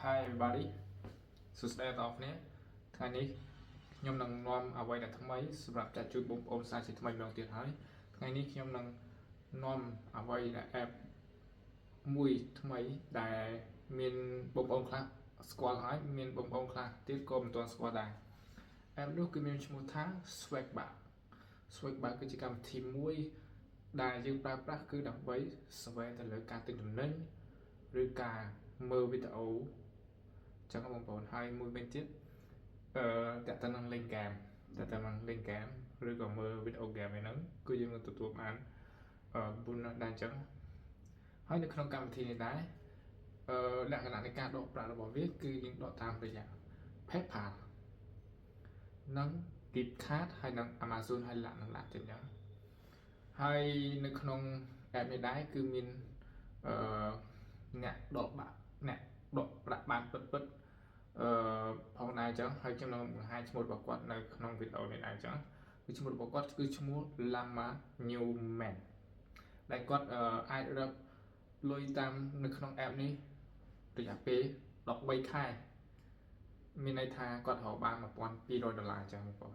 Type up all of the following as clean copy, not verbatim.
Hi everybody សួស្តីអ្នកទាំងអស់គ្នាថ្ងៃនេះខ្ញុំនឹងនាំអ្វីដែលថ្មីសម្រាប់ចាត់ជួយបងប្អូនសាជាថ្មីម្ដងទៀតហើយថ្ងៃនេះខ្ញុំនឹងនាំអ្វីដែល app មួយថ្មីដែលមានបងប្អូនខ្លះស្គាល់ហើយមានបងប្អូនខ្លះទៀតក៏មិនទាន់ស្គាល់ដែរ app នោះគឺមានឈ្មោះថា Swagbucks គឺជាកម្មវិធីមួយដែលយើងប្រើប្រាស់គឺដើម្បីសវែងទៅលើការទិញទំនិញឬការមើលវីដេអូចឹងបងប្អូនហើយមួយវិញទៀតតាក់ទងនឹងលេងហ្គេមឬក៏មើលវីដេអូហ្គេមហ្នឹងគឺយើងនឹងទទួលបានbonus ដែរចឹងហើយនៅក្នុងកម្មវិធីនេះដែរលក្ខណៈនៃការដកប្រាក់របស់វាគឺយើងដកតាមរយៈ PayPal និង gift card ហើយនិង Amazon ហើយឡាក់ទៀតចឹងហើយនៅក្នុង app នេះដែរគឺមានអ្នកដកប្រាក់បានពិតផងដែរចឹងហើយខ្ញុំនឹងបង្ហាញឈ្មោះរបស់គាត់នៅក្នុងវីដេអូនេះដែរចឹងគឺឈ្មោះរបស់គាត់គឺឈ្មោះ Llama Newman ដែលគាត់អាចរកលុយតាមនៅក្នុង app នេះរយៈពេល13ខែមានន័យថាគាត់រកបាន$1200ចឹងបងប្អូន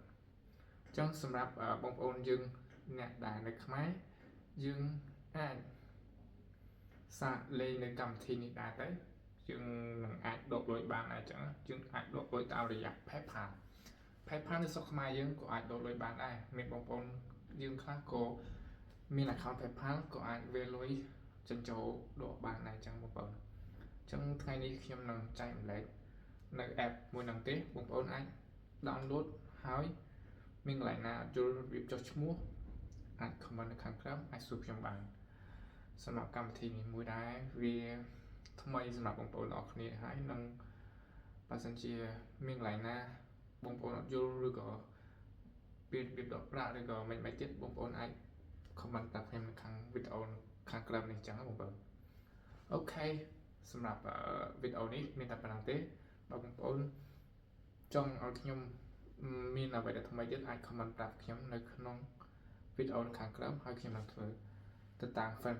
ចឹងសម្រាប់បងប្អូនយើងអ្នកដែលនៅខ្មែរយើងអាចសាកលេងនៅកម្មវិធីនេះដែរទៅយើងនឹងអាចដកលុយបានដែរចឹងយើងអាចដកលុយតាមរយៈ PayPal នៅស្រុកខ្មែរយើងក៏អាចដកលុយបានដែរមានបងប្អូនយើងខ្លះក៏មាន account PayPal ក៏អាចវាលុយចិញ្ចោដកបានដែរចឹងបងប្អូនចឹងថ្ងៃនេះខ្ញុំនឹងចែករំលែកនៅ app មួយហ្នឹងទេបងប្អូនអាច download ហើយមានកន្លែងណាយល់របៀបចុះឈ្មោះអាច comment នៅខាងក្រោមអាចសួរខ្ញុំបានសម្រាប់កម្មវិធីនេះមួយដែរវាថ្មីសម្រាប់បងប្អូនអរគ្នាហើយនឹងបើសិនជាមានកន្លែងណាបងប្អូនអត់យល់ឬក៏ពីរបៀបដកប្រាក់ឬក៏មិនទៀតបងប្អូនអាច comment ប្រាប់ខ្ញុំនៅខាងវីដេអូខាងក្រោមនេះចឹងបងប្អូនអូខេសម្រាប់វីដេអូនេះមានតែប៉ុណ្្នឹងទេបើបងប្អូនចង់ឲ្យខ្ញុំមានអ្វីដែលថ្មីទៀតអាច comment ប្រាប់ខ្ញុំនៅក្នុងវីដេអូខាងក្រោមហើយខ្ញុំនឹងធ្វើទៅតាម fan